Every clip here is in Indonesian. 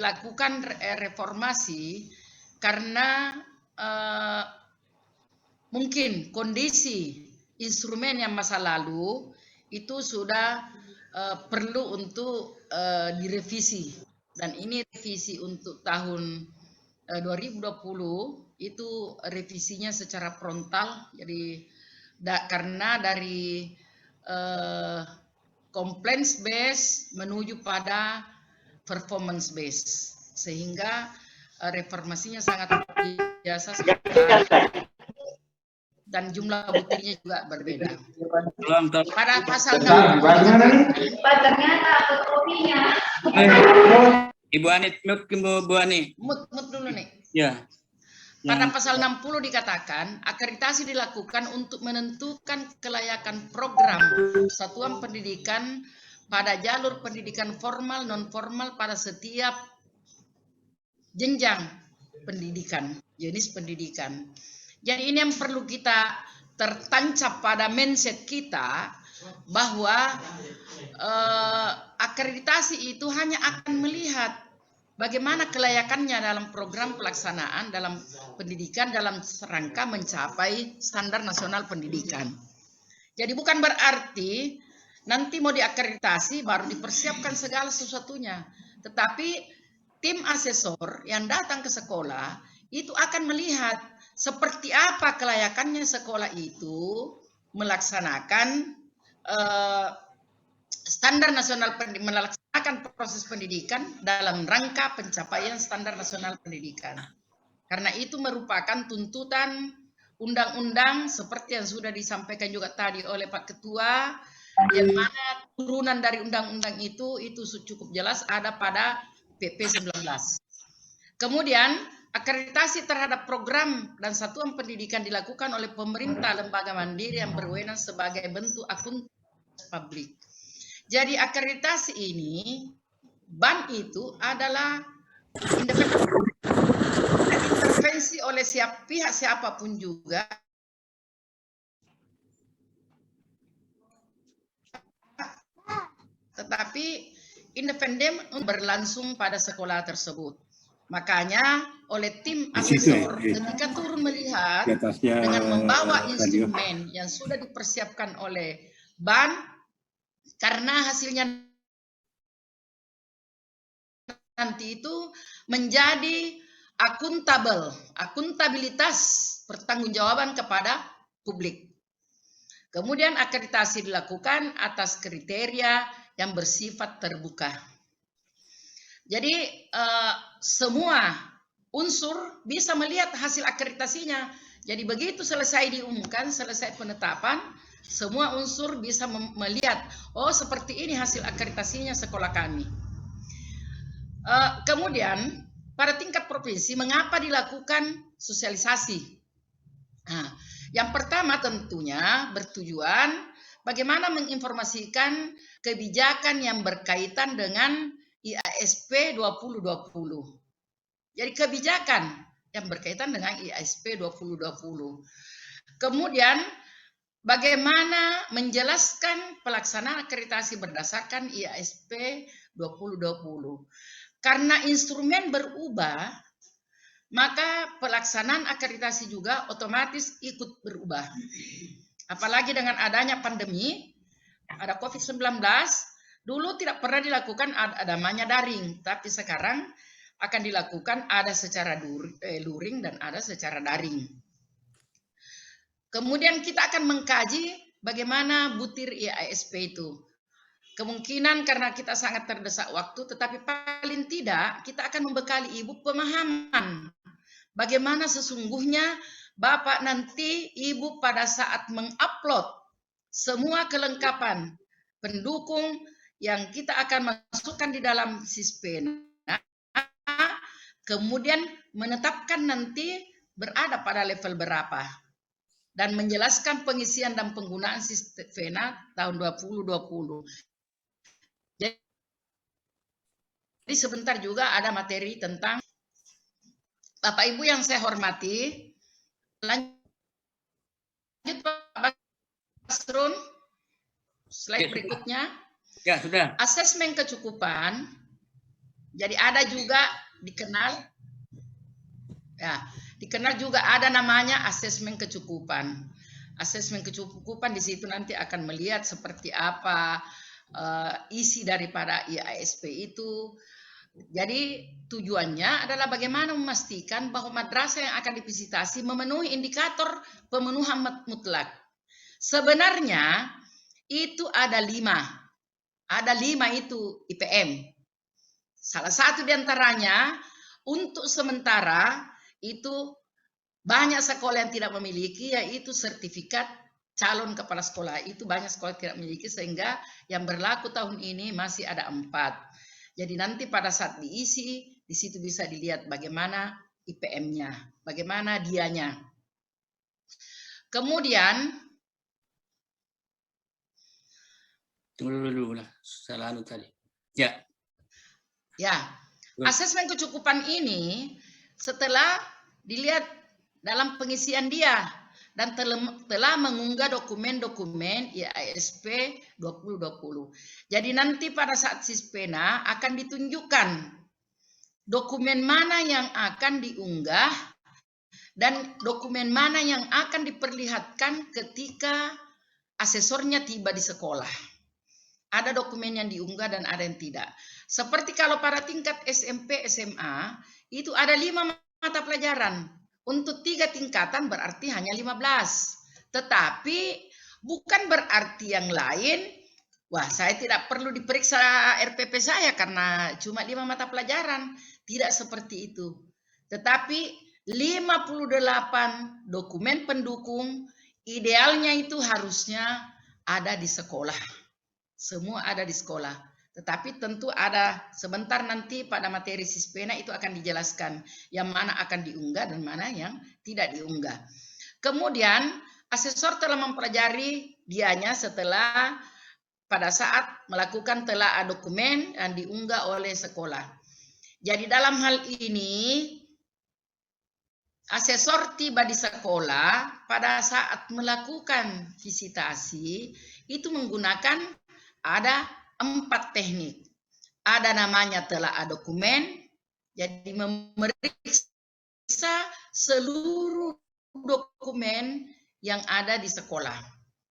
lakukan reformasi karena mungkin kondisi instrumen yang masa lalu itu sudah perlu untuk direvisi, dan ini revisi untuk tahun 2020 itu revisinya secara frontal. Jadi karena dari complaints base menuju pada performance base, sehingga reformasinya sangat biasa dan jumlah butirnya juga berbeda. Pada pasal 60 Ibu Ani, Bu Ani. Mut dulu nih. Ya. Pada pasal 60 dikatakan, akreditasi dilakukan untuk menentukan kelayakan program satuan pendidikan pada jalur pendidikan formal non formal pada setiap jenjang pendidikan, jenis pendidikan. Jadi ini yang perlu kita tertancap pada mindset kita, bahwa akreditasi itu hanya akan melihat bagaimana kelayakannya dalam program pelaksanaan dalam pendidikan dalam rangka mencapai standar nasional pendidikan. Jadi bukan berarti nanti mau diakreditasi baru dipersiapkan segala sesuatunya, tetapi tim asesor yang datang ke sekolah itu akan melihat seperti apa kelayakannya sekolah itu melaksanakan standar nasional melaksanakan proses pendidikan dalam rangka pencapaian standar nasional pendidikan. Karena itu merupakan tuntutan undang-undang seperti yang sudah disampaikan juga tadi oleh Pak Ketua, yang mana turunan dari undang-undang itu cukup jelas ada pada PP 19. Kemudian akreditasi terhadap program dan satuan pendidikan dilakukan oleh pemerintah lembaga mandiri yang berwenang sebagai bentuk akuntabilitas publik. Jadi akreditasi ini, BAN itu adalah intervensi oleh pihak siapapun juga, tetapi independen berlangsung pada sekolah tersebut. Makanya oleh tim asesor ketika turun melihat dengan membawa instrumen yang sudah dipersiapkan oleh BAN, karena hasilnya nanti itu menjadi akuntabilitas pertanggungjawaban kepada publik. Kemudian akreditasi dilakukan atas kriteria yang bersifat terbuka. Jadi semua unsur bisa melihat hasil akreditasinya. Jadi begitu selesai diumumkan, selesai penetapan, semua unsur bisa melihat, oh seperti ini hasil akreditasinya sekolah kami. Kemudian pada tingkat provinsi, mengapa dilakukan sosialisasi? Nah, yang pertama tentunya bertujuan bagaimana menginformasikan kebijakan yang berkaitan dengan IASP 2020. Jadi kebijakan yang berkaitan dengan IASP 2020. Kemudian bagaimana menjelaskan pelaksanaan akreditasi berdasarkan IASP 2020. Karena instrumen berubah, maka pelaksanaan akreditasi juga otomatis ikut berubah. Apalagi dengan adanya pandemi, ada COVID-19, dulu tidak pernah dilakukan namanya daring, tapi sekarang akan dilakukan ada secara luring dan ada secara daring. Kemudian kita akan mengkaji bagaimana butir IASP itu. Kemungkinan karena kita sangat terdesak waktu, tetapi paling tidak kita akan membekali Ibu pemahaman bagaimana sesungguhnya Bapak nanti Ibu pada saat mengupload semua kelengkapan pendukung yang kita akan masukkan di dalam Sispena, kemudian menetapkan nanti berada pada level berapa dan menjelaskan pengisian dan penggunaan Sispena tahun 2020. Jadi sebentar juga ada materi tentang, Bapak Ibu yang saya hormati, lanjut Pak Basrun, slide berikutnya. Ya, sudah. Asesmen kecukupan Jadi ada juga dikenal, ya, dikenal juga ada namanya asesmen kecukupan. Asesmen kecukupan di situ nanti akan melihat seperti apa isi daripada IASP itu. Jadi tujuannya adalah bagaimana memastikan bahwa madrasah yang akan divisitasi memenuhi indikator pemenuhan mutlak. Sebenarnya itu ada 5. Ada 5 itu IPM. Salah satu diantaranya untuk sementara itu banyak sekolah yang tidak memiliki, yaitu sertifikat calon kepala sekolah. Itu banyak sekolah tidak memiliki, sehingga yang berlaku tahun ini masih ada 4. Jadi nanti pada saat diisi, di situ bisa dilihat bagaimana IPM-nya, bagaimana dianya. Kemudian, tunggu dulu lah, salah tadi. Ya. Ya, asesmen kecukupan ini setelah dilihat dalam pengisian dia dan telah mengunggah dokumen-dokumen IASP 2020. Jadi nanti pada saat Sispena akan ditunjukkan dokumen mana yang akan diunggah dan dokumen mana yang akan diperlihatkan ketika asesornya tiba di sekolah. Ada dokumen yang diunggah dan ada yang tidak. Seperti kalau pada tingkat SMP, SMA, itu ada 5 mata pelajaran. Untuk 3 tingkatan berarti hanya 15. Tetapi bukan berarti yang lain, wah saya tidak perlu diperiksa RPP saya karena cuma 5 mata pelajaran. Tidak seperti itu. Tetapi 58 dokumen pendukung, idealnya itu harusnya ada di sekolah. Semua ada di sekolah. Tetapi tentu ada sebentar nanti pada materi Sispena itu akan dijelaskan yang mana akan diunggah dan mana yang tidak diunggah. Kemudian asesor telah mempelajari dianya setelah pada saat melakukan telaah dokumen dan diunggah oleh sekolah. Jadi dalam hal ini asesor tiba di sekolah pada saat melakukan visitasi itu menggunakan ada 4 teknik. Ada namanya telaah dokumen, jadi memeriksa seluruh dokumen yang ada di sekolah.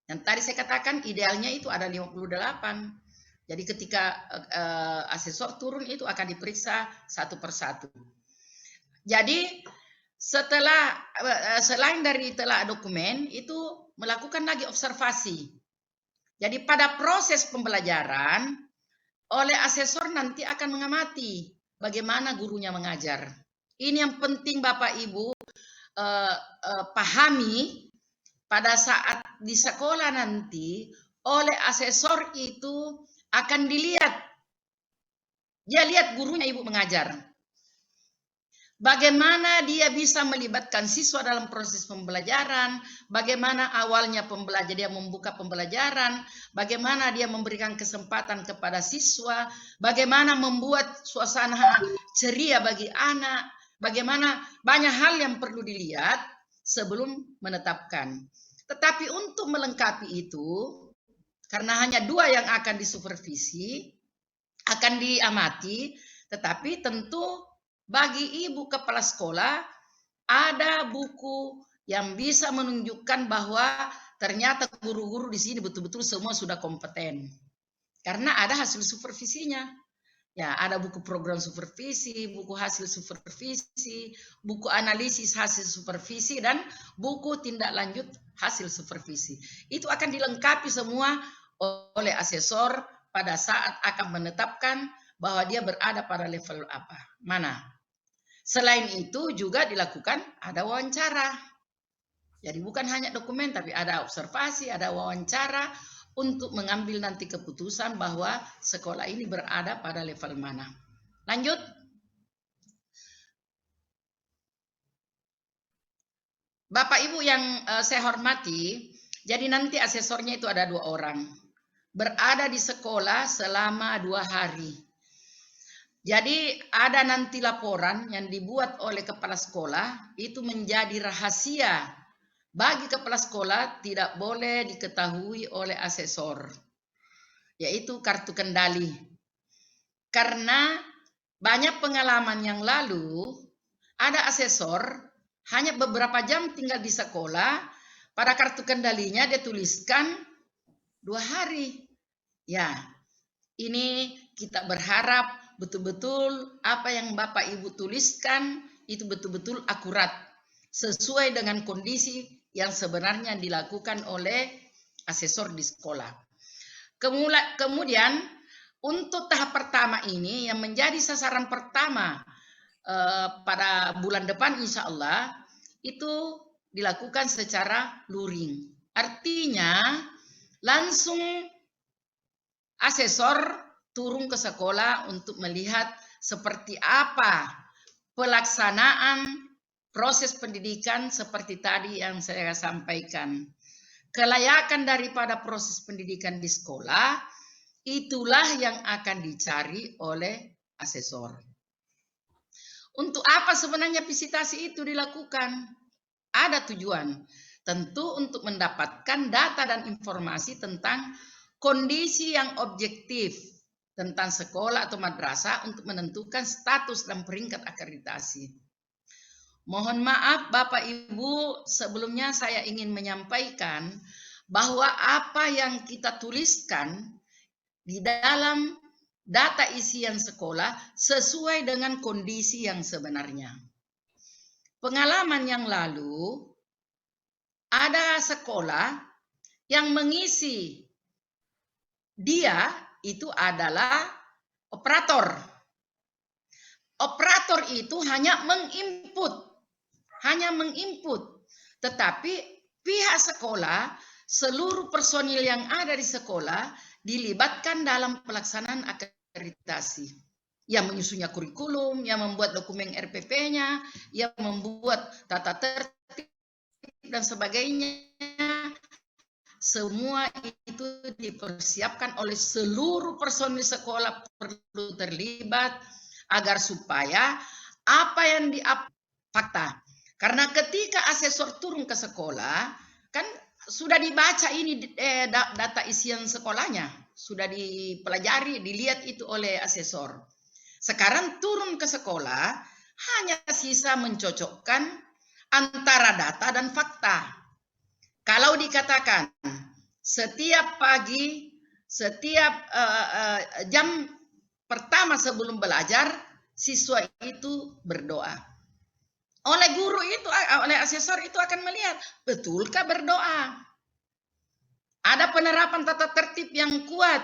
Yang tadi saya katakan idealnya itu ada 58. Jadi ketika asesor turun itu akan diperiksa satu persatu. Jadi setelah selain dari telaah dokumen itu melakukan lagi observasi. Jadi pada proses pembelajaran, oleh asesor nanti akan mengamati bagaimana gurunya mengajar. Ini yang penting Bapak Ibu pahami pada saat di sekolah nanti, oleh asesor itu akan dilihat. Dia lihat gurunya Ibu mengajar. Bagaimana dia bisa melibatkan siswa dalam proses pembelajaran, bagaimana awalnya pembelajar dia membuka pembelajaran, bagaimana dia memberikan kesempatan kepada siswa, bagaimana membuat suasana ceria bagi anak, bagaimana banyak hal yang perlu dilihat sebelum menetapkan. Tetapi untuk melengkapi itu, karena hanya 2 yang akan disupervisi, akan diamati, tetapi tentu bagi ibu kepala sekolah ada buku yang bisa menunjukkan bahwa ternyata guru-guru di sini betul-betul semua sudah kompeten. Karena ada hasil supervisinya. Ya, ada buku program supervisi, buku hasil supervisi, buku analisis hasil supervisi, dan buku tindak lanjut hasil supervisi. Itu akan dilengkapi semua oleh asesor pada saat akan menetapkan bahwa dia berada pada level apa, mana. Selain itu juga dilakukan ada wawancara. Jadi bukan hanya dokumen, tapi ada observasi, ada wawancara untuk mengambil nanti keputusan bahwa sekolah ini berada pada level mana. Lanjut. Bapak Ibu yang saya hormati, jadi nanti asesornya itu ada 2 orang. Berada di sekolah selama 2 hari. Jadi ada nanti laporan yang dibuat oleh kepala sekolah itu menjadi rahasia bagi kepala sekolah, tidak boleh diketahui oleh asesor, yaitu kartu kendali. Karena banyak pengalaman yang lalu, ada asesor hanya beberapa jam tinggal di sekolah, pada kartu kendalinya dia tuliskan 2 hari. Ya, ini kita berharap betul-betul apa yang Bapak Ibu tuliskan itu betul-betul akurat, sesuai dengan kondisi yang sebenarnya dilakukan oleh asesor di sekolah. Kemudian untuk tahap pertama ini yang menjadi sasaran pertama pada bulan depan insya Allah itu dilakukan secara luring. Artinya langsung asesor turun ke sekolah untuk melihat seperti apa pelaksanaan proses pendidikan seperti tadi yang saya sampaikan. Kelayakan daripada proses pendidikan di sekolah itulah yang akan dicari oleh asesor. Untuk apa sebenarnya visitasi itu dilakukan? Ada tujuan, tentu untuk mendapatkan data dan informasi tentang kondisi yang objektif tentang sekolah atau madrasah untuk menentukan status dan peringkat akreditasi. Mohon maaf Bapak Ibu, sebelumnya saya ingin menyampaikan bahwa apa yang kita tuliskan di dalam data isian sekolah sesuai dengan kondisi yang sebenarnya. Pengalaman yang lalu, ada sekolah yang mengisi dia itu adalah operator. Operator itu hanya menginput. Tetapi pihak sekolah, seluruh personil yang ada di sekolah dilibatkan dalam pelaksanaan akreditasi. Yang menyusunnya kurikulum, yang membuat dokumen RPP-nya, yang membuat tata tertib dan sebagainya. Semua itu dipersiapkan oleh seluruh personil sekolah perlu terlibat agar supaya apa yang fakta. Karena ketika asesor turun ke sekolah, kan sudah dibaca ini data isian sekolahnya, sudah dipelajari, dilihat itu oleh asesor. Sekarang turun ke sekolah, hanya sisa mencocokkan antara data dan fakta. Kalau dikatakan setiap pagi, setiap jam pertama sebelum belajar, siswa itu berdoa. Oleh guru itu, oleh asesor itu akan melihat, betulkah berdoa? Ada penerapan tata tertib yang kuat.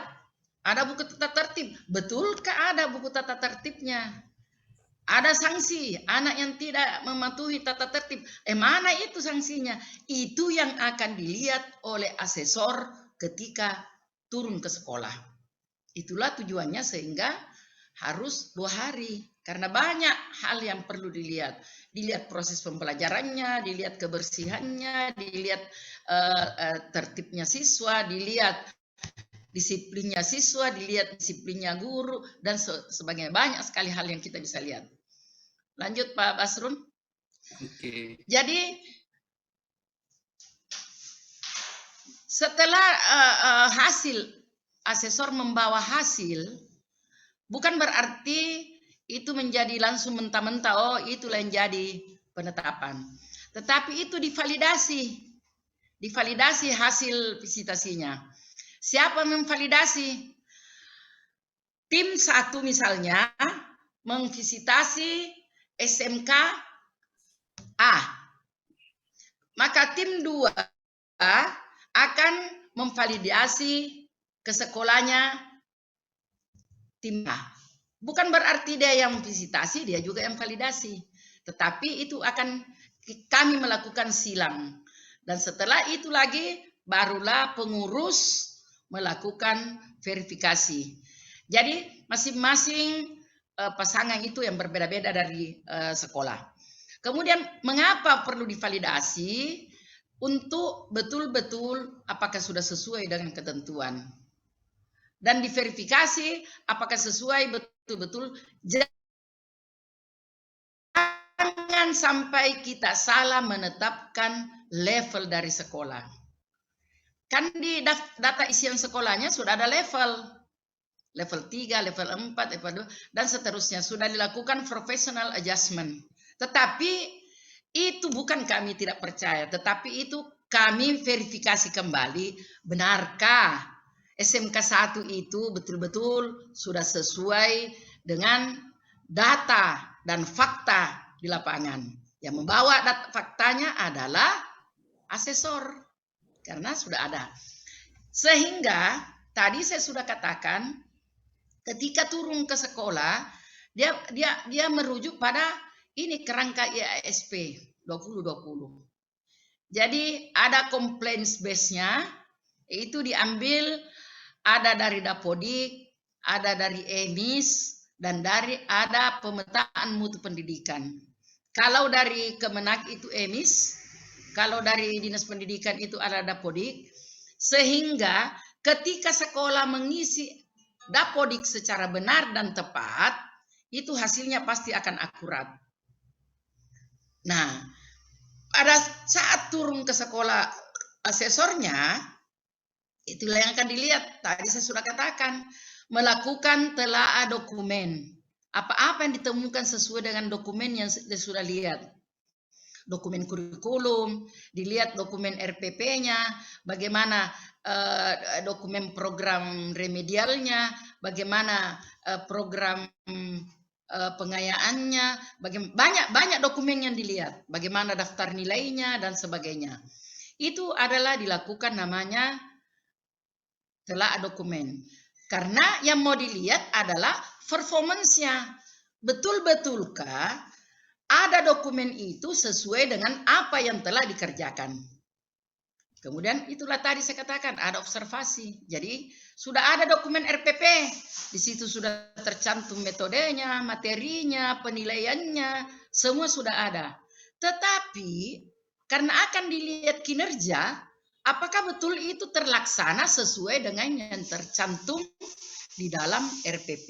Ada buku tata tertib. Betulkah ada buku tata tertibnya? Ada sanksi, anak yang tidak mematuhi tata tertib. Mana itu sanksinya? Itu yang akan dilihat oleh asesor ketika turun ke sekolah. Itulah tujuannya sehingga harus 2 hari. Karena banyak hal yang perlu dilihat. Dilihat proses pembelajarannya, dilihat kebersihannya, dilihat tertibnya siswa, dilihat disiplinnya siswa, dilihat disiplinnya guru, dan sebagainya. Banyak sekali hal yang kita bisa lihat. Lanjut Pak Basrun. Oke. Jadi setelah hasil, asesor membawa hasil, bukan berarti itu menjadi langsung mentah-mentah, oh itulah yang jadi penetapan. Tetapi itu divalidasi hasil visitasinya. Siapa memvalidasi? Tim 1 misalnya memvisitasi SMK A. Maka tim 2 akan memvalidasi ke sekolahnya tim A. Bukan berarti dia yang visitasi, dia juga yang validasi. Tetapi itu akan kami melakukan silang. Dan setelah itu lagi, barulah pengurus melakukan verifikasi. Jadi masing-masing pasangan itu yang berbeda-beda dari sekolah. Kemudian mengapa perlu divalidasi? Untuk betul-betul apakah sudah sesuai dengan ketentuan. Dan diverifikasi apakah sesuai betul-betul. Jangan sampai kita salah menetapkan level dari sekolah. Kan di data isian sekolahnya sudah ada level. level 3, level 4, level 2, dan seterusnya. Sudah dilakukan professional adjustment. Tetapi itu bukan kami tidak percaya, tetapi itu kami verifikasi kembali, benarkah SMK 1 itu betul-betul sudah sesuai dengan data dan fakta di lapangan. Yang membawa faktanya adalah asesor, karena sudah ada. Sehingga tadi saya sudah katakan, ketika turun ke sekolah, dia merujuk pada ini kerangka IASP 2020. Jadi ada complaints base-nya, itu diambil ada dari Dapodik, ada dari EMIS, dan ada pemetaan mutu pendidikan. Kalau dari Kemenak itu EMIS, kalau dari Dinas Pendidikan itu ada Dapodik, sehingga ketika sekolah mengisi Dapodik secara benar dan tepat, itu hasilnya pasti akan akurat. Nah, pada saat turun ke sekolah asesornya, itulah yang akan dilihat. Tadi saya sudah katakan, melakukan telaah dokumen. Apa-apa yang ditemukan sesuai dengan dokumen yang sudah lihat. Dokumen kurikulum, dilihat dokumen RPP-nya, bagaimana dokumen program remedialnya, bagaimana program pengayaannya, banyak dokumen yang dilihat, bagaimana daftar nilainya dan sebagainya. Itu adalah dilakukan namanya telaah dokumen. Karena yang mau dilihat adalah performance-nya. Betul-betulkah ada dokumen itu sesuai dengan apa yang telah dikerjakan. Kemudian itulah tadi saya katakan ada observasi. Jadi sudah ada dokumen RPP. Di situ sudah tercantum metodenya, materinya, penilaiannya, semua sudah ada. Tetapi karena akan dilihat kinerja, apakah betul itu terlaksana sesuai dengan yang tercantum di dalam RPP.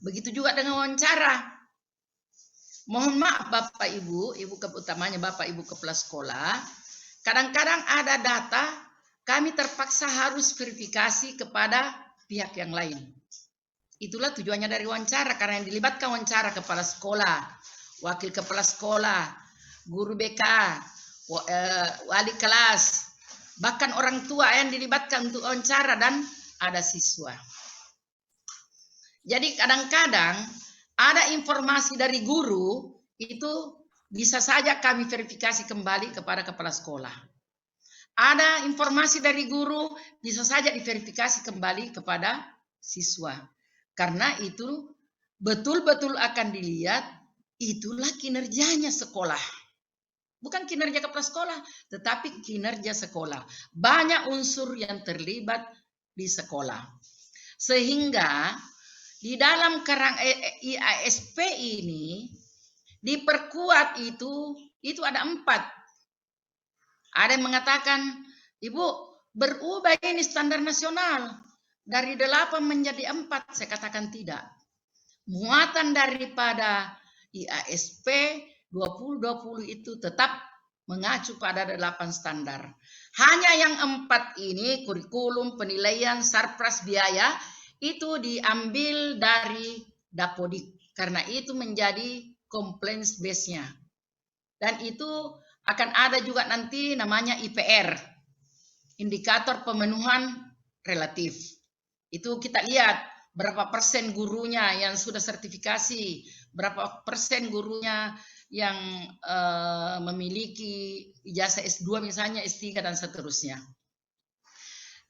Begitu juga dengan wawancara. Mohon maaf Bapak Ibu utamanya Bapak Ibu kepala sekolah, kadang-kadang ada data kami terpaksa harus verifikasi kepada pihak yang lain. Itulah tujuannya dari wawancara, karena yang dilibatkan wawancara kepala sekolah, wakil kepala sekolah, guru BK, wali kelas, bahkan orang tua yang dilibatkan untuk wawancara, dan ada siswa. Jadi kadang-kadang ada informasi dari guru, itu bisa saja kami verifikasi kembali kepada kepala sekolah. Ada informasi dari guru, bisa saja diverifikasi kembali kepada siswa. Karena itu betul-betul akan dilihat, itulah kinerjanya sekolah. Bukan kinerja kepala sekolah, tetapi kinerja sekolah. Banyak unsur yang terlibat di sekolah. Sehingga di dalam kerangka IASP ini diperkuat itu ada 4. Ada yang mengatakan, Ibu, berubah ini standar nasional dari 8 menjadi 4. Saya katakan tidak. Muatan daripada IASP 2020 itu tetap mengacu pada 8 standar. Hanya yang 4 ini, kurikulum, penilaian, sarpras, biaya, itu diambil dari Dapodik. Karena itu menjadi complaints base-nya. Dan itu akan ada juga nanti namanya IPR. Indikator pemenuhan relatif. Itu kita lihat berapa persen gurunya yang sudah sertifikasi, berapa persen gurunya yang memiliki ijazah S2 misalnya, S3 dan seterusnya.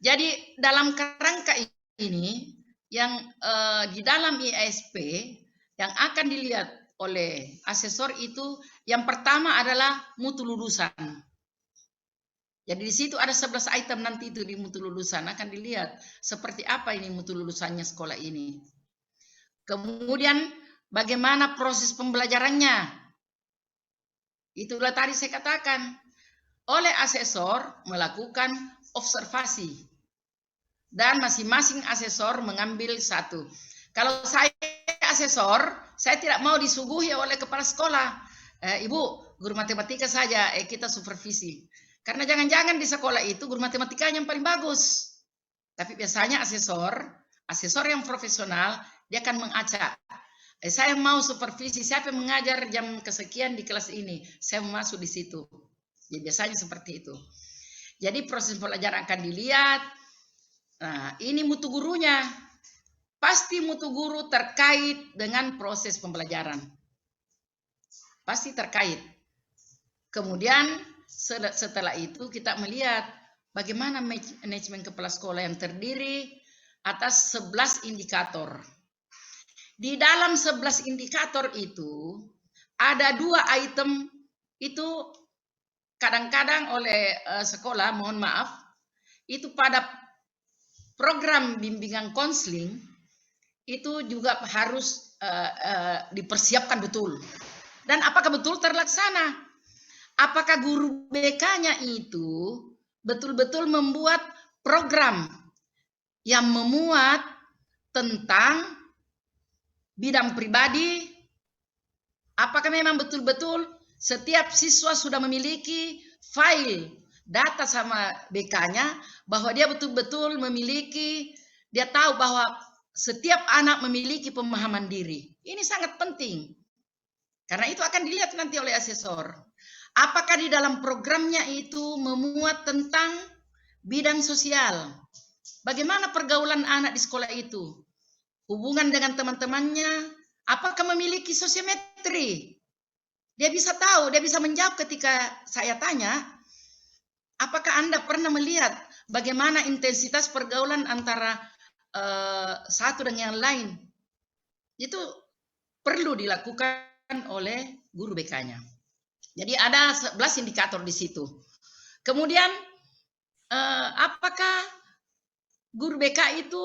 Jadi dalam kerangka ini yang di dalam IASP yang akan dilihat oleh asesor itu yang pertama adalah mutu lulusan. Jadi di situ ada 11 item nanti itu di mutu lulusan, akan dilihat seperti apa ini mutu lulusannya sekolah ini. Kemudian bagaimana proses pembelajarannya. Itulah tadi saya katakan, oleh asesor melakukan observasi. Dan masing-masing asesor mengambil satu. Kalau saya asesor, saya tidak mau disuguhi oleh kepala sekolah. Ibu, guru matematika saja, kita supervisi. Karena jangan-jangan di sekolah itu guru matematikanya yang paling bagus. Tapi biasanya asesor yang profesional, dia akan mengacak. Saya mau supervisi, siapa yang mengajar jam kesekian di kelas ini, saya mau masuk di situ. Ya, biasanya seperti itu. Jadi proses pelajaran akan dilihat. Nah, ini mutu gurunya. Pasti mutu guru terkait dengan proses pembelajaran. Pasti terkait. Kemudian setelah itu kita melihat bagaimana manajemen kepala sekolah yang terdiri atas 11 indikator. Di dalam 11 indikator itu ada 2 item itu kadang-kadang oleh sekolah, mohon maaf, itu pada program bimbingan konseling itu juga harus dipersiapkan betul. Dan apakah betul terlaksana? Apakah guru BK-nya itu betul-betul membuat program yang memuat tentang bidang pribadi? Apakah memang betul-betul setiap siswa sudah memiliki file data sama BK-nya, bahwa dia betul-betul memiliki, dia tahu bahwa setiap anak memiliki pemahaman diri. Ini sangat penting. Karena itu akan dilihat nanti oleh asesor. Apakah di dalam programnya itu memuat tentang bidang sosial? Bagaimana pergaulan anak di sekolah itu? Hubungan dengan teman-temannya, apakah memiliki sosiometri? Dia bisa tahu, dia bisa menjawab ketika saya tanya, apakah Anda pernah melihat bagaimana intensitas pergaulan antara satu dengan yang lain? Itu perlu dilakukan oleh guru BK-nya. Jadi ada 11 indikator di situ. Kemudian apakah guru BK itu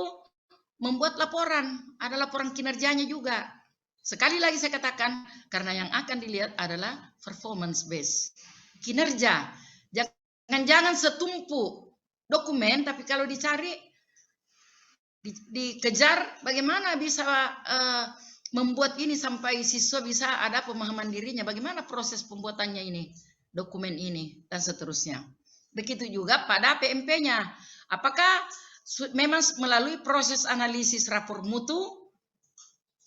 membuat laporan, ada laporan kinerjanya juga. Sekali lagi saya katakan, karena yang akan dilihat adalah performance based, kinerja. Jangan setumpuk dokumen, tapi kalau dicari, dikejar bagaimana bisa membuat ini sampai siswa bisa ada pemahaman dirinya, bagaimana proses pembuatannya ini, dokumen ini, dan seterusnya. Begitu juga pada PMP-nya, apakah memang melalui proses analisis rapor mutu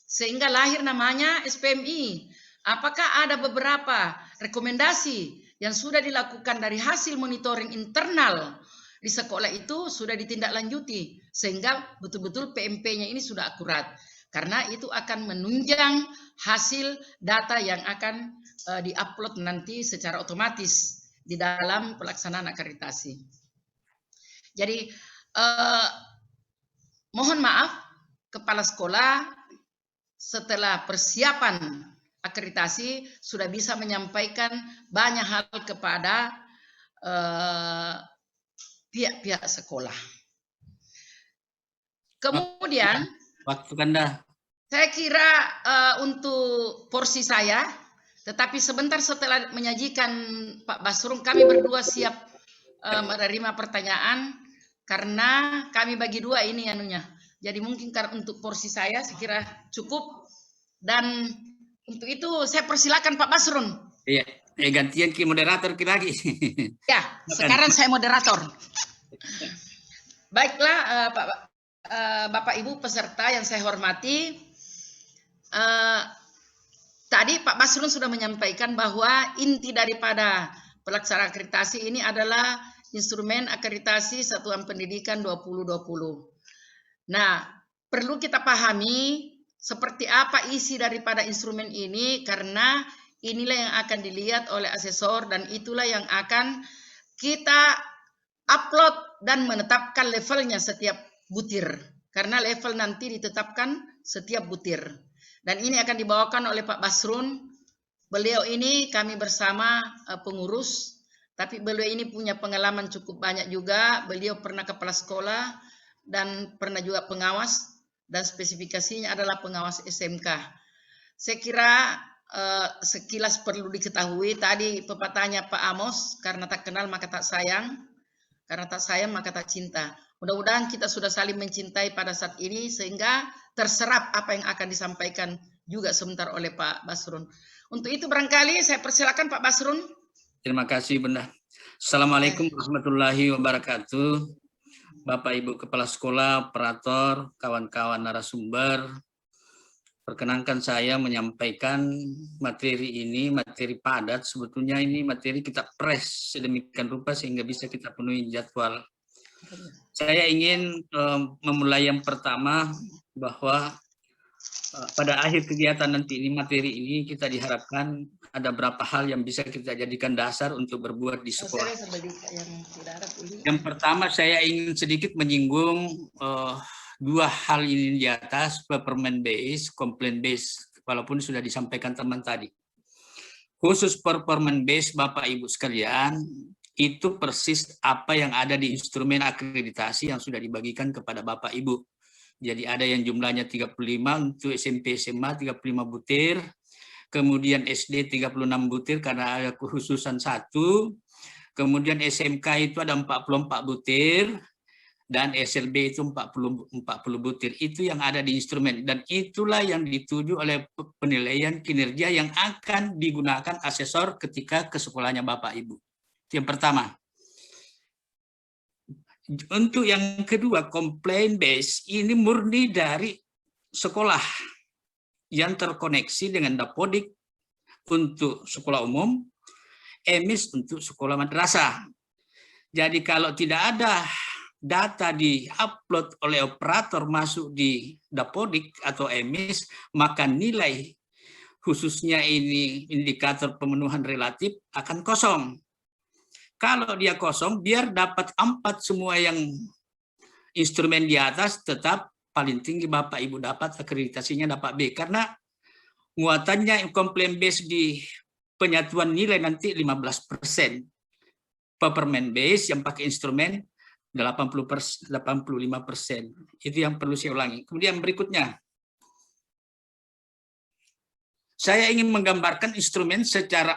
sehingga lahir namanya SPMI. Apakah ada beberapa rekomendasi yang sudah dilakukan dari hasil monitoring internal di sekolah itu sudah ditindaklanjuti sehingga betul-betul PMP-nya ini sudah akurat. Karena itu akan menunjang hasil data yang akan diupload nanti secara otomatis di dalam pelaksanaan akreditasi. Jadi mohon maaf, kepala sekolah setelah persiapan akreditasi sudah bisa menyampaikan banyak hal kepada pihak-pihak sekolah. Kemudian, waktu Anda. Saya kira untuk porsi saya, tetapi sebentar setelah menyajikan Pak Basrun, kami berdua siap menerima pertanyaan. Karena kami bagi dua ini anunya. Jadi mungkin untuk porsi saya kira cukup. Dan untuk itu saya persilakan Pak Basrun. Iya, gantian ke moderator lagi. Ya, sekarang saya moderator. Baiklah Bapak Ibu peserta yang saya hormati. Tadi Pak Basrun sudah menyampaikan bahwa inti daripada pelaksanaan akreditasi ini adalah instrumen akreditasi Satuan Pendidikan 2020. Nah, perlu kita pahami seperti apa isi daripada instrumen ini, karena inilah yang akan dilihat oleh asesor dan itulah yang akan kita upload dan menetapkan levelnya setiap butir. Karena level nanti ditetapkan setiap butir. Dan ini akan dibawakan oleh Pak Basrun. Beliau ini kami bersama pengurus. Tapi beliau ini punya pengalaman cukup banyak juga. Beliau pernah kepala sekolah dan pernah juga pengawas. Dan spesifikasinya adalah pengawas SMK. Saya kira sekilas perlu diketahui. Tadi pepatahnya Pak Amos, karena tak kenal maka tak sayang. Karena tak sayang maka tak cinta. Mudah-mudahan kita sudah saling mencintai pada saat ini sehingga terserap apa yang akan disampaikan juga sebentar oleh Pak Basrun. Untuk itu barangkali saya persilakan Pak Basrun. Terima kasih Bunda. Assalamualaikum warahmatullahi wabarakatuh. Bapak Ibu Kepala Sekolah, operator, kawan-kawan narasumber, perkenankan saya menyampaikan materi ini, materi padat. Sebetulnya ini materi kita press sedemikian rupa sehingga bisa kita penuhi jadwal. Saya ingin memulai yang pertama bahwa pada akhir kegiatan nanti ini, materi ini kita diharapkan ada beberapa hal yang bisa kita jadikan dasar untuk berbuat di sekolah. Yang pertama saya ingin sedikit menyinggung dua hal ini di atas, performance based, complaint based, walaupun sudah disampaikan teman tadi. Khusus performance based, Bapak Ibu sekalian, itu persis apa yang ada di instrumen akreditasi yang sudah dibagikan kepada Bapak Ibu. Jadi ada yang jumlahnya 35 untuk SMP SMA 35 butir, kemudian SD 36 butir karena ada kekhususan satu, kemudian SMK itu ada 44 butir, dan SLB itu 40 butir. Itu yang ada di instrumen, dan itulah yang dituju oleh penilaian kinerja yang akan digunakan asesor ketika ke sekolahnya Bapak Ibu. Itu yang pertama. Untuk yang kedua, complaint base ini murni dari sekolah yang terkoneksi dengan Dapodik untuk sekolah umum, EMIS untuk sekolah madrasah. Jadi kalau tidak ada data di-upload oleh operator masuk di Dapodik atau EMIS, maka nilai khususnya ini indikator pemenuhan relatif akan kosong. Kalau dia kosong, biar dapat 4 semua yang instrumen di atas, tetap paling tinggi Bapak Ibu dapat akreditasinya dapat B. Karena muatannya complaint base di penyatuan nilai nanti 15%. Performance base yang pakai instrumen 85%. Itu yang perlu saya ulangi. Kemudian berikutnya, saya ingin menggambarkan instrumen secara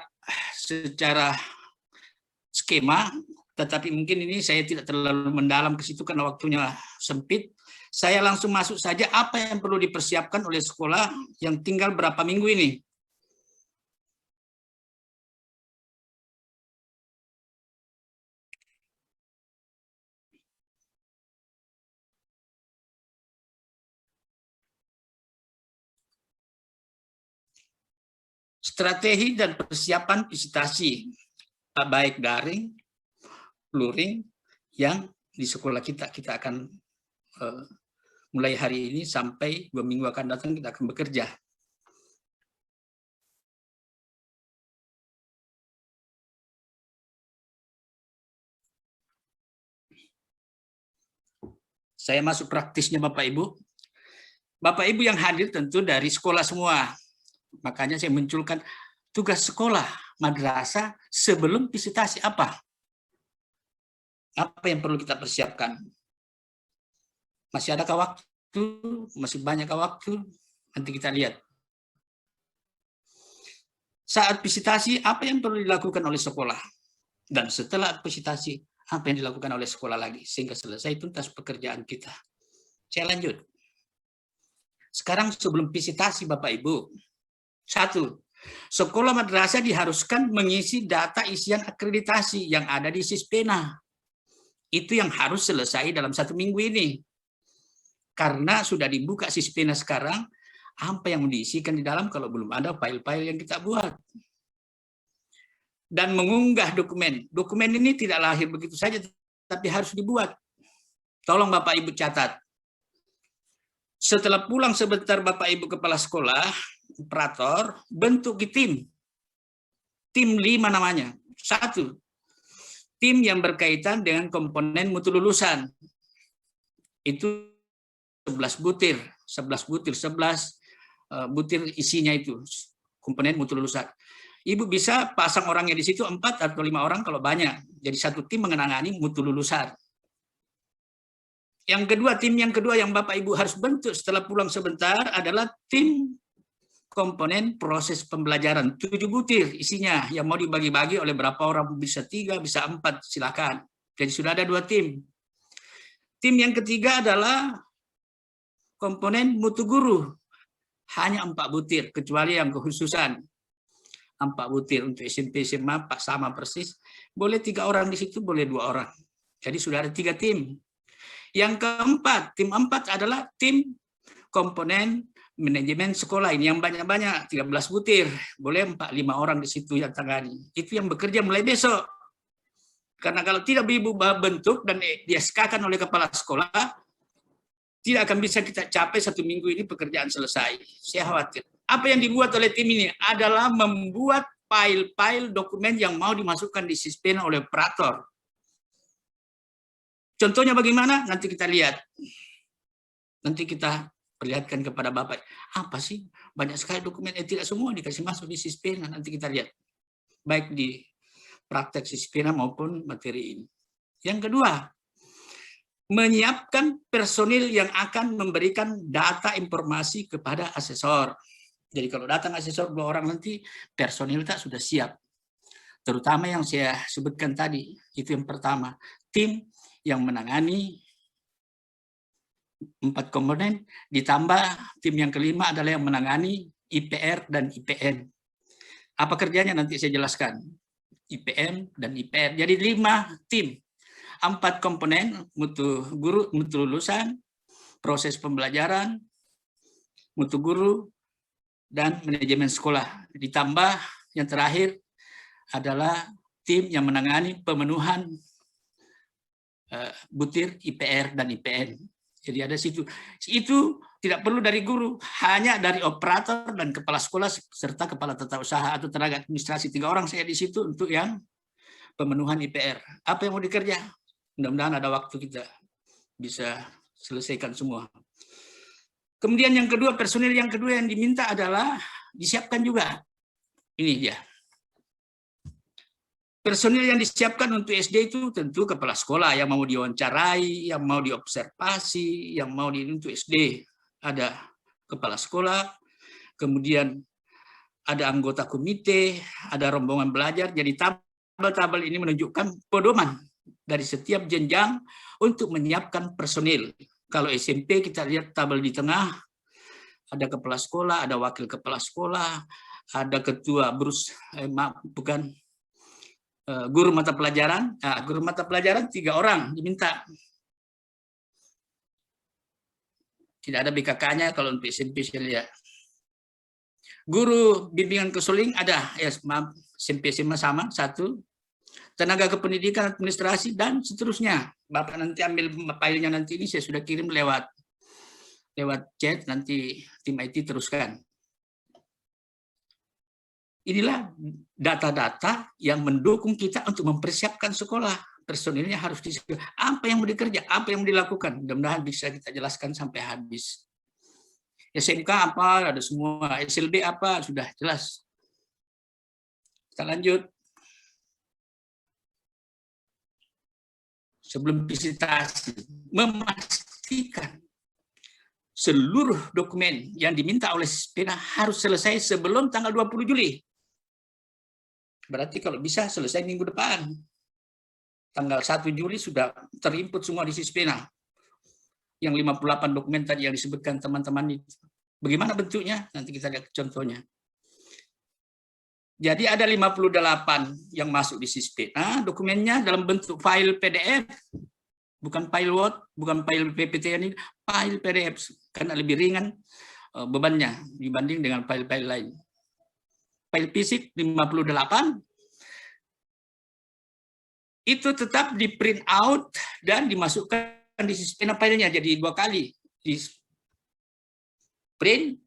skema, tetapi mungkin ini saya tidak terlalu mendalam ke situ karena waktunya sempit. Saya langsung masuk saja apa yang perlu dipersiapkan oleh sekolah yang tinggal berapa minggu ini. Strategi dan persiapan visitasi, baik daring, luring, yang di sekolah kita akan mulai hari ini sampai 2 minggu akan datang kita akan bekerja. Saya masuk praktisnya Bapak Ibu. Bapak Ibu yang hadir tentu dari sekolah semua. Makanya saya munculkan tugas sekolah madrasah sebelum visitasi apa? Apa yang perlu kita persiapkan? Masih adakah waktu? Masih banyakkah waktu? Nanti kita lihat. Saat visitasi, apa yang perlu dilakukan oleh sekolah? Dan setelah visitasi, apa yang dilakukan oleh sekolah lagi? Sehingga selesai tuntas pekerjaan kita. Saya lanjut. Sekarang sebelum visitasi Bapak Ibu. 1. Sekolah madrasah diharuskan mengisi data isian akreditasi yang ada di Sispena. Itu yang harus selesai dalam 1 minggu ini. Karena sudah dibuka Sispena sekarang, apa yang diisikan di dalam kalau belum ada file-file yang kita buat. Dan mengunggah dokumen. Dokumen ini tidak lahir begitu saja, tapi harus dibuat. Tolong Bapak Ibu catat. Setelah pulang sebentar Bapak Ibu Kepala Sekolah, operator, bentuk tim. Tim 5 namanya. 1. Tim yang berkaitan dengan komponen mutu lulusan. Itu 11 butir. 11 butir isinya itu. Komponen mutu lulusan. Ibu bisa pasang orangnya di situ 4 atau 5 orang kalau banyak. Jadi 1 tim mengenangani mutu lulusan. Yang kedua, tim yang kedua yang Bapak Ibu harus bentuk setelah pulang sebentar adalah tim komponen proses pembelajaran. 7 butir isinya yang mau dibagi-bagi oleh berapa orang, bisa 3, bisa 4, silakan. Jadi sudah ada 2 tim. Tim yang ketiga adalah komponen mutu guru. Hanya 4 butir, kecuali yang kekhususan. 4 butir untuk SMP, SMA, sama persis. Boleh 3 orang di situ, boleh 2 orang. Jadi sudah ada 3 tim. Yang keempat, tim 4 adalah tim komponen manajemen sekolah. Ini yang banyak-banyak, 13 butir. Boleh 4-5 orang di situ yang tangani. Itu yang bekerja mulai besok. Karena kalau tidak berubah bentuk dan di-SK-kan oleh kepala sekolah, tidak akan bisa kita capai 1 minggu ini pekerjaan selesai. Saya khawatir. Apa yang dibuat oleh tim ini adalah membuat file-file dokumen yang mau dimasukkan di Sispena oleh operator. Contohnya bagaimana? Nanti kita lihat. Nanti kita perlihatkan kepada Bapak. Apa sih? Banyak sekali dokumen, tidak semua dikasih masuk di Sispena. Nanti kita lihat. Baik di praktek Sispena maupun materi ini. Yang kedua, menyiapkan personil yang akan memberikan data informasi kepada asesor. Jadi kalau datang asesor 2 orang nanti, personil tak sudah siap. Terutama yang saya sebutkan tadi, itu yang pertama. Tim yang menangani 4 komponen, ditambah tim yang kelima adalah yang menangani IPR dan IPN. Apa kerjanya nanti saya jelaskan. IPM dan IPR. Jadi 5 tim. 4 komponen, mutu guru, mutu lulusan, proses pembelajaran, mutu guru, dan manajemen sekolah. Ditambah yang terakhir adalah tim yang menangani pemenuhan butir IPR dan IPN. Jadi ada situ. Itu tidak perlu dari guru, hanya dari operator dan kepala sekolah serta kepala tata usaha atau tenaga administrasi. 3 orang saya di situ untuk yang pemenuhan IPR. Apa yang mau dikerja? Mudah-mudahan ada waktu kita bisa selesaikan semua. Kemudian yang kedua, personil yang kedua yang diminta adalah disiapkan juga. Ini dia. Personil yang disiapkan untuk SD itu tentu kepala sekolah yang mau diwawancarai, yang mau diobservasi, yang mau untuk SD. Ada kepala sekolah, kemudian ada anggota komite, ada rombongan belajar. Jadi tabel-tabel ini menunjukkan pedoman dari setiap jenjang untuk menyiapkan personil. Kalau SMP kita lihat tabel di tengah, ada kepala sekolah, ada wakil kepala sekolah, ada ketua guru mata pelajaran. Nah, guru mata pelajaran 3 orang diminta. Tidak ada BKK-nya kalau untuk SMP saya lihat. Guru bimbingan konseling ada, ya maaf, SMP SMA sama 1. Tenaga kependidikan, administrasi, dan seterusnya. Bapak nanti ambil filenya nanti ini saya sudah kirim lewat chat, nanti tim IT teruskan. Inilah data-data yang mendukung kita untuk mempersiapkan sekolah. Personilnya harus disiapkan. Apa yang mau dikerja, apa yang mau dilakukan. Mudah-mudahan bisa kita jelaskan sampai habis. SMK apa, ada semua. SLB apa, sudah jelas. Kita lanjut. Sebelum visitasi, memastikan seluruh dokumen yang diminta oleh Sispena harus selesai sebelum tanggal 20 Juli. Berarti kalau bisa selesai minggu depan. Tanggal 1 Juli sudah terinput semua di Sispena. Yang 58 dokumen tadi yang disebutkan teman-teman itu. Bagaimana bentuknya? Nanti kita lihat contohnya. Jadi ada 58 yang masuk di Sispena, dokumennya dalam bentuk file PDF, bukan file Word, bukan file PPT ini, file PDF, karena lebih ringan bebannya dibanding dengan file-file lain. File fisik 58, itu tetap di print out dan dimasukkan di Sispena filenya, jadi 2 kali. Di print,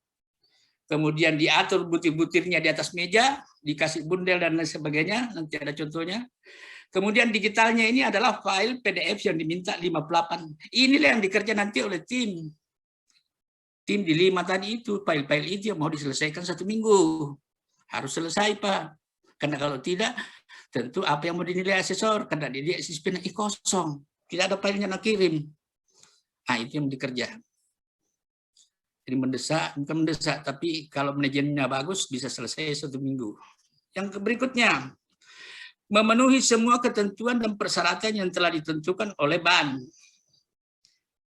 kemudian diatur butir-butirnya di atas meja, dikasih bundel dan lain sebagainya, nanti ada contohnya. Kemudian digitalnya ini adalah file PDF yang diminta 58. Inilah yang dikerja nanti oleh tim. Tim di 5 tadi itu, file-file itu yang mau diselesaikan 1 minggu. Harus selesai, Pak. Karena kalau tidak, tentu apa yang mau dinilai asesor, karena dia Sispena kosong. Tidak ada filenya nak kirim. Nah, itu yang dikerja. Jadi mendesak, bukan mendesak, tapi kalau manajemennya bagus bisa selesai 1 minggu. Yang berikutnya, memenuhi semua ketentuan dan persyaratan yang telah ditentukan oleh BAN.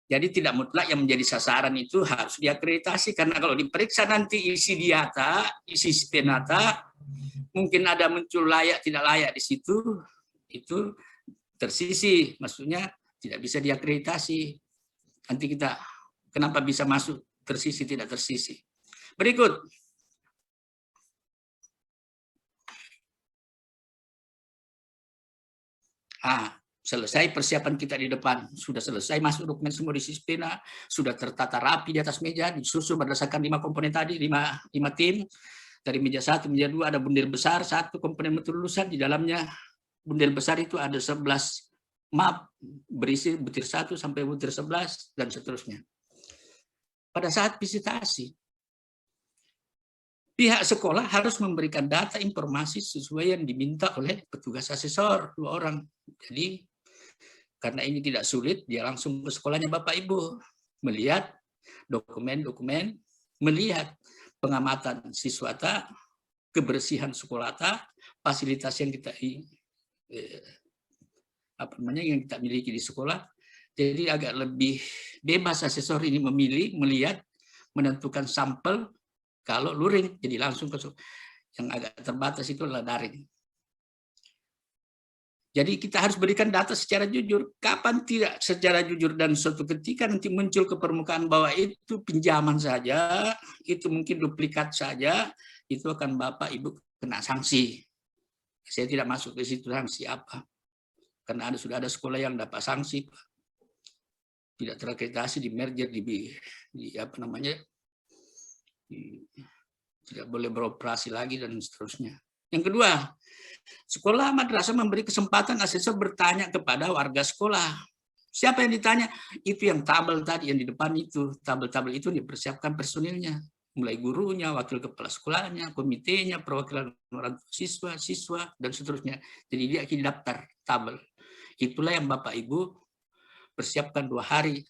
Jadi tidak mutlak yang menjadi sasaran itu harus diakreditasi, karena kalau diperiksa nanti isi data, isi Spenata, mungkin ada muncul layak tidak layak di situ, itu tersisi, maksudnya tidak bisa diakreditasi. Nanti kita kenapa bisa masuk tersisi tidak tersisi. Berikut. Selesai persiapan kita di depan, sudah selesai masuk dokumen semua di Sispena, sudah tertata rapi di atas meja, disusun berdasarkan 5 komponen tadi, 5 tim. Dari meja 1, meja 2 ada bundel besar, 1 komponen mutu lulusan, di dalamnya bundel besar itu ada 11 map berisi butir 1 sampai butir 11 dan seterusnya. Pada saat visitasi, pihak sekolah harus memberikan data informasi sesuai yang diminta oleh petugas asesor 2 orang. Jadi karena ini tidak sulit, dia langsung ke sekolahnya Bapak Ibu, melihat dokumen-dokumen, melihat pengamatan siswata, kebersihan sekolahta, fasilitas yang kita yang kita miliki di sekolah. Jadi agak lebih bebas asesor ini memilih, melihat, menentukan sampel. Kalau luring, jadi langsung ke yang agak terbatas itu adalah daring. Jadi kita harus berikan data secara jujur. Kapan tidak secara jujur dan suatu ketika nanti muncul ke permukaan bahwa itu pinjaman saja, itu mungkin duplikat saja, itu akan Bapak Ibu kena sanksi. Saya tidak masuk ke situ sanksi apa. Karena sudah ada sekolah yang dapat sanksi, tidak terakreditasi, di merger, tidak boleh beroperasi lagi dan seterusnya. Yang kedua, sekolah madrasah memberi kesempatan asesor bertanya kepada warga sekolah. Siapa yang ditanya? Itu yang tabel tadi yang di depan itu. Tabel-tabel itu dipersiapkan personilnya. Mulai gurunya, wakil kepala sekolahnya, komitenya, perwakilan orang tua siswa, dan seterusnya. Jadi dia akan daftar tabel. Itulah yang Bapak Ibu persiapkan 2 hari.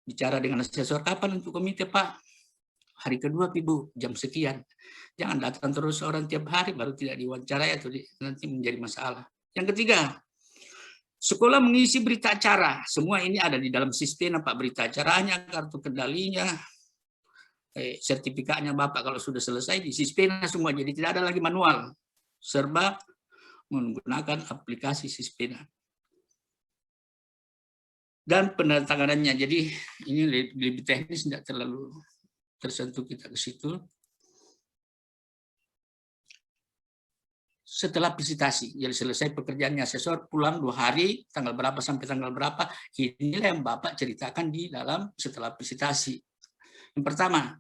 Bicara dengan asesor, kapan untuk komite Pak? Hari kedua Ibu, jam sekian. Jangan datang terus orang tiap hari, baru tidak diwawancarai atau nanti menjadi masalah. Yang ketiga, sekolah mengisi berita acara. Semua ini ada di dalam sistem, Pak, berita acaranya, kartu kendalinya, sertifikatnya Bapak kalau sudah selesai di Sispena semua, jadi tidak ada lagi manual, serba menggunakan aplikasi Sispena. Dan penandatanganannya, jadi ini lebih teknis, tidak terlalu tersentuh kita ke situ. Setelah visitasi, jadi selesai pekerjaannya asesor, pulang 2 hari, tanggal berapa sampai tanggal berapa, inilah yang Bapak ceritakan di dalam setelah visitasi. Yang pertama,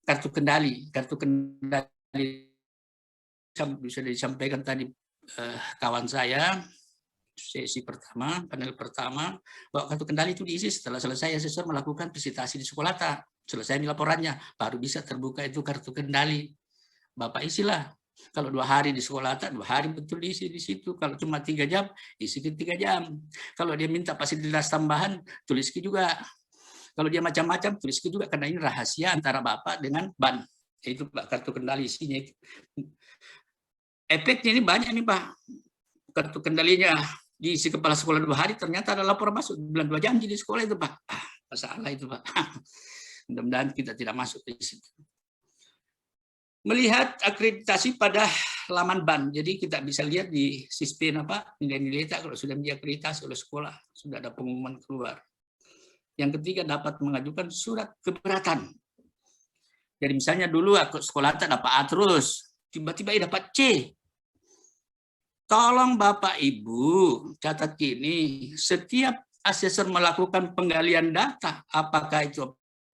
kartu kendali. Kartu kendali bisa disampaikan tadi kawan saya, sesi pertama, panel pertama, bahwa kartu kendali itu diisi setelah selesai asesor melakukan visitasi di sekolah. Selesai laporannya, baru bisa terbuka itu kartu kendali. Bapak isilah. Kalau 2 hari di sekolah, 2 hari betul diisi di situ. Kalau cuma 3 jam, isi ke 3 jam. Kalau dia minta fasilitas tambahan, tulis juga. Kalau dia macam-macam, tulis juga, karena ini rahasia antara Bapak dengan BAN. Itu Pak, kartu kendali isinya itu. Efeknya ini banyak nih Pak. Kartu kendalinya diisi kepala sekolah 2 hari, ternyata ada laporan masuk bulan 2 jam di sekolah itu Pak. Masalah itu Pak. Mudah-mudahan kita tidak masuk di situ. Melihat akreditasi pada laman BAN, jadi kita bisa lihat di Sispena Pak, nilai-nilai kalau sudah diakreditasi oleh sekolah, sudah ada pengumuman keluar. Yang ketiga, dapat mengajukan surat keberatan. Jadi misalnya dulu aku sekolah dapat A terus, tiba-tiba dapat C. Tolong Bapak Ibu catat gini, setiap asesor melakukan penggalian data, apakah itu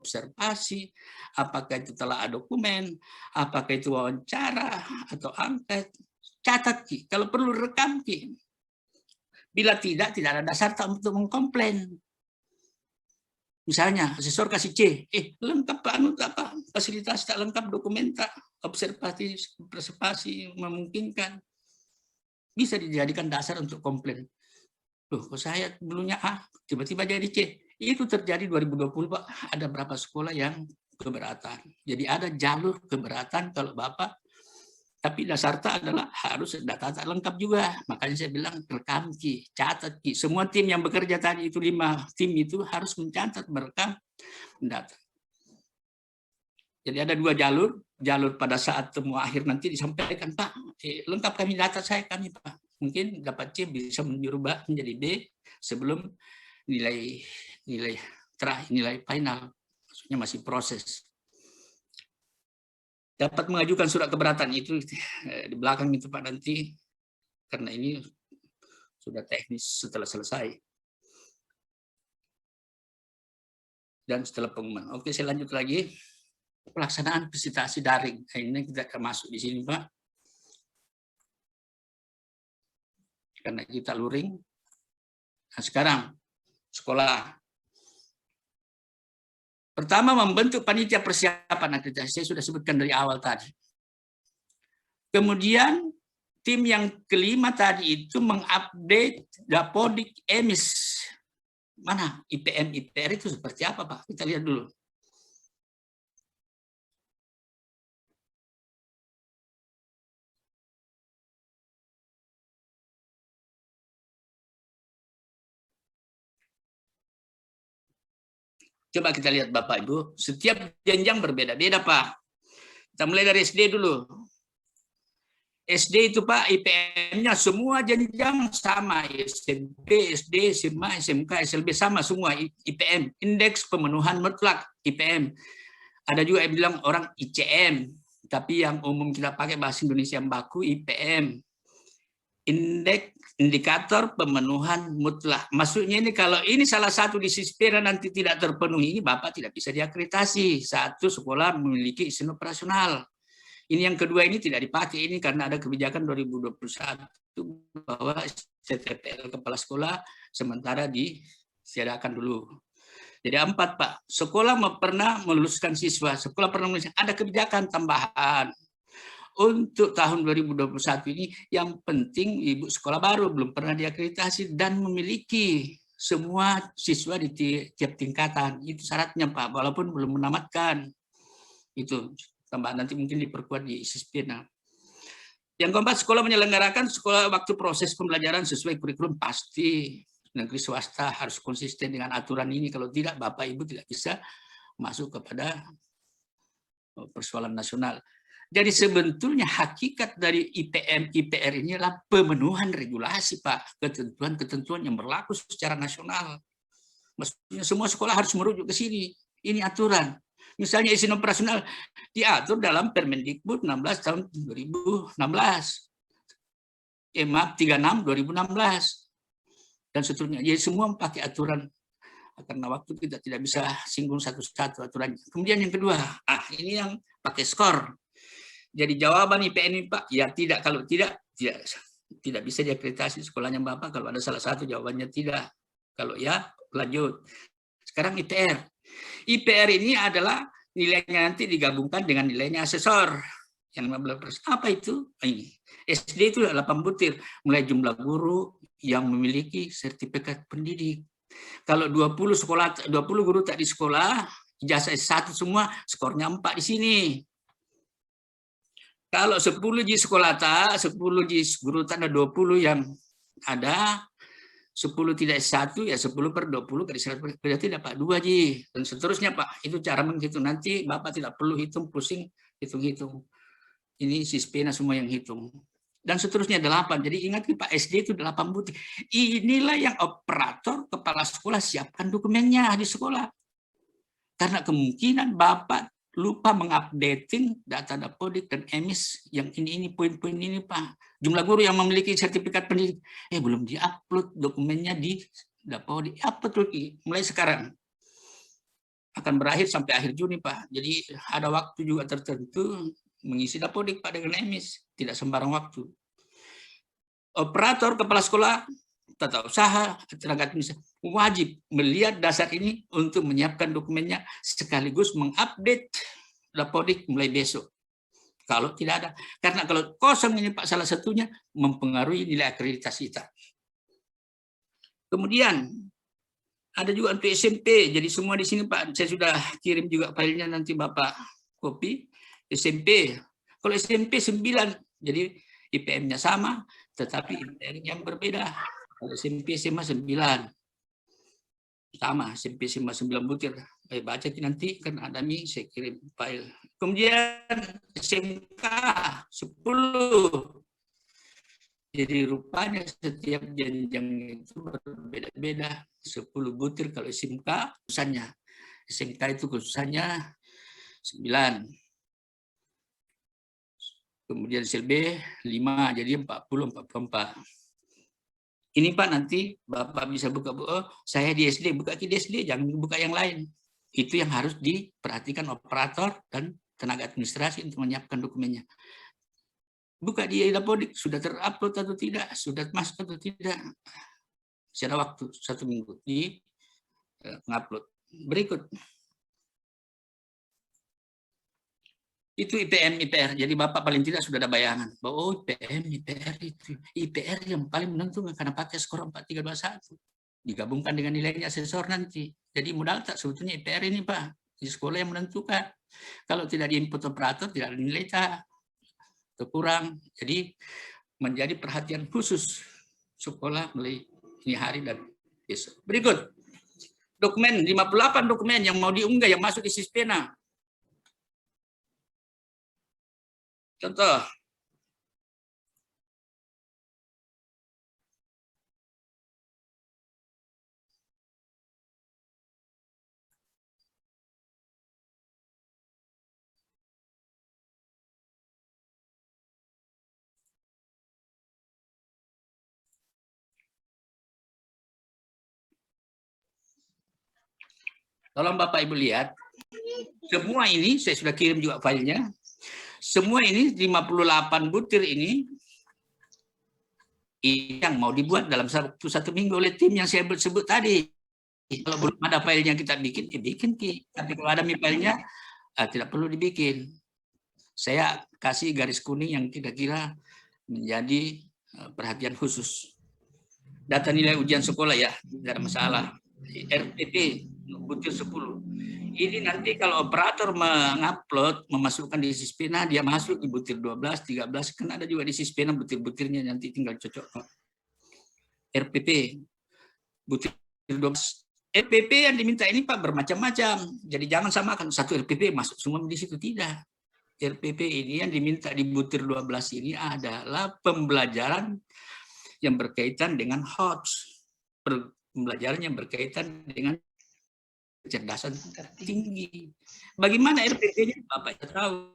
observasi, apakah itu telah dokumen, apakah itu wawancara atau angket, catat Ki. Kalau perlu rekam Ki. Bila tidak ada dasar untuk mengkomplain. Misalnya asesor kasih C, lengkap apa fasilitas tak lengkap, dokumen tak, observasi memungkinkan, bisa dijadikan dasar untuk komplain. Loh, kok saya dulunya A, tiba-tiba jadi C. Itu terjadi 2020 Pak, ada berapa sekolah yang keberatan. Jadi ada jalur keberatan kalau Bapak, tapi dasarnya adalah harus data lengkap juga. Makanya saya bilang rekam Ki, catat Ki. Semua tim yang bekerja tadi itu 5 tim itu harus mencatat, merekam data. Jadi ada 2 jalur pada saat temu akhir nanti disampaikan Pak, lengkap kami data saya kami Pak. mungkin dapat C bisa dirubah menjadi B sebelum nilai terakhir, nilai final, maksudnya masih proses. Dapat mengajukan surat keberatan itu di belakang itu Pak nanti, karena ini sudah teknis setelah selesai. Dan setelah pengumuman. Oke, saya lanjut lagi. Pelaksanaan visitasi daring. Nah, ini kita akan masuk di sini, Pak. Karena kita luring. Nah, sekarang sekolah. Pertama, membentuk panitia persiapan akreditasi. Saya sudah sebutkan dari awal tadi. Kemudian, tim yang kelima tadi itu mengupdate Dapodik EMIS. Mana IPM, IPR itu seperti apa, Pak? Kita lihat dulu. Coba kita lihat Bapak Ibu, setiap jenjang berbeda-beda Pak. Kita mulai dari SD dulu. SD itu Pak, IPM-nya semua jenjang sama, SMP, SD, SMA, SMK, SLB sama semua IPM, indeks pemenuhan mutlak IPM. Ada juga yang bilang orang ICM, tapi yang umum kita pakai bahasa Indonesia yang baku IPM. Indeks indikator pemenuhan mutlak. Maksudnya ini kalau ini salah satu di Sispera nanti tidak terpenuhi, ini Bapak tidak bisa diakreditasi. Satu, sekolah memiliki izin operasional. Ini yang kedua ini tidak dipakai ini karena ada kebijakan 2021 bahwa CTPL kepala sekolah sementara ditiadakan dulu. Jadi 4 Pak, sekolah pernah meluluskan siswa, sekolah pernah meluluskan, ada kebijakan tambahan. Untuk tahun 2021 ini yang penting ibu sekolah baru belum pernah diakreditasi dan memiliki semua siswa di tiap tingkatan. Itu syaratnya Pak, walaupun belum menamatkan. Itu tambah nanti mungkin diperkuat di Sispena. Yang keempat, sekolah menyelenggarakan sekolah waktu proses pembelajaran sesuai kurikulum pasti. Negeri swasta harus konsisten dengan aturan ini. Kalau tidak, Bapak Ibu tidak bisa masuk kepada persoalan nasional. Jadi sebetulnya hakikat dari IPM, IPR ini adalah pemenuhan regulasi, Pak. Ketentuan-ketentuan yang berlaku secara nasional. Maksudnya semua sekolah harus merujuk ke sini. Ini aturan. Misalnya izin operasional diatur dalam Permendikbud 16 tahun 2016. Maaf, 36 2016. Dan seterusnya. Jadi semua pakai aturan. Karena waktu kita tidak bisa singgung satu-satu aturannya. Kemudian yang kedua, ini yang pakai skor. Jadi jawaban IPN ini Pak, ya tidak, kalau tidak bisa diakreditasi sekolahnya Bapak kalau ada salah satu jawabannya tidak. Kalau ya lanjut. Sekarang IPR. IPR ini adalah nilainya nanti digabungkan dengan nilainya asesor. Yang 15%. Apa itu? Ini. SD itu 8 butir, mulai jumlah guru yang memiliki sertifikat pendidik. Kalau 20 guru tak di sekolah, ijazah S1 semua, skornya 4 di sini. Kalau 10 di sekolah tak, 10 di guru tak ada 20 yang ada, 10 tidak S1 ya 10 per 20 kali 100 berarti dapat 2 Ji. Dan seterusnya Pak, itu cara menghitung. Nanti Bapak tidak perlu hitung, pusing, hitung-hitung. Ini Sispena semua yang hitung. Dan seterusnya 8. Jadi ingat Pak, SD itu 8 butir. Inilah yang operator kepala sekolah siapkan dokumennya di sekolah. Karena kemungkinan Bapak lupa mengupdating data Dapodik dan EMIS yang ini poin-poin ini Pak. Jumlah guru yang memiliki sertifikat pendidik belum diupload dokumennya di Dapodik. Upload mulai sekarang. Akan berakhir sampai akhir Juni Pak. Jadi ada waktu juga tertentu mengisi Dapodik Pak dengan EMIS, tidak sembarang waktu. Operator kepala sekolah, tata usaha, tenaga administrasi wajib melihat dasar ini untuk menyiapkan dokumennya sekaligus mengupdate Dapodik mulai besok. Kalau tidak ada, karena kalau kosong ini Pak salah satunya mempengaruhi nilai akreditasi kita. Kemudian ada juga untuk SMP, jadi semua di sini Pak saya sudah kirim juga filenya nanti Bapak copy. SMP, kalau SMP 9, jadi IPM-nya sama, tetapi IPM yang berbeda. Kalau SMP SMA 9, sama SMP SMA 9 butir. Baca nanti kan ada nih saya kirim file. Kemudian SMK 10, Jadi rupanya setiap jenjang itu berbeda-beda. 10 butir kalau SMK khususannya. SMK itu khususannya 9. Kemudian SLB 5, jadi 40, 44. Ini Pak, nanti Bapak bisa buka, oh, saya di SD, buka di SD, jangan buka yang lain. Itu yang harus diperhatikan operator dan tenaga administrasi untuk menyiapkan dokumennya. Buka di Dapodik, sudah terupload atau tidak, sudah masuk atau tidak. Masih ada waktu 1 minggu di mengupload. Berikut. Itu IPM, IPR. Jadi Bapak paling tidak sudah ada bayangan. Bahwa oh, IPM, IPR itu. IPR yang paling menentukan karena pakai skor 4321. Digabungkan dengan nilainya asesor nanti. Jadi modal tak sebetulnya IPR ini Pak. Di sekolah yang menentukan. Kalau tidak di input operator, tidak ada nilai tak. Atau kurang. Jadi menjadi perhatian khusus sekolah mulai ini hari dan besok. Berikut. Dokumen, 58 dokumen yang mau diunggah yang masuk di Sispena. Contoh. Tolong Bapak Ibu lihat. Semua ini saya sudah kirim juga filenya. Semua ini 58 butir ini yang mau dibuat dalam satu minggu oleh tim yang saya sebut tadi. Kalau belum ada filenya kita bikin, ya bikin. Tapi kalau ada filenya, tidak perlu dibikin. Saya kasih garis kuning yang kira-kira menjadi perhatian khusus. Data nilai ujian sekolah ya, tidak ada masalah. RPP butir 10. Ini nanti kalau operator mengupload, memasukkan di Sispena, dia masuk di butir 12, 13, kan ada juga di Sispena butir-butirnya, nanti tinggal cocok. RPP, butir 12. RPP yang diminta ini Pak bermacam-macam, jadi jangan samakan satu RPP masuk semua di situ, tidak. RPP ini yang diminta di butir 12 ini adalah pembelajaran yang berkaitan dengan HOTS, pembelajaran yang berkaitan dengan kecerdasan tinggi. Bagaimana RPP-nya Bapak tahu?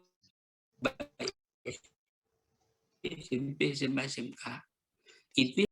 SMP, SMA, SMK. Itu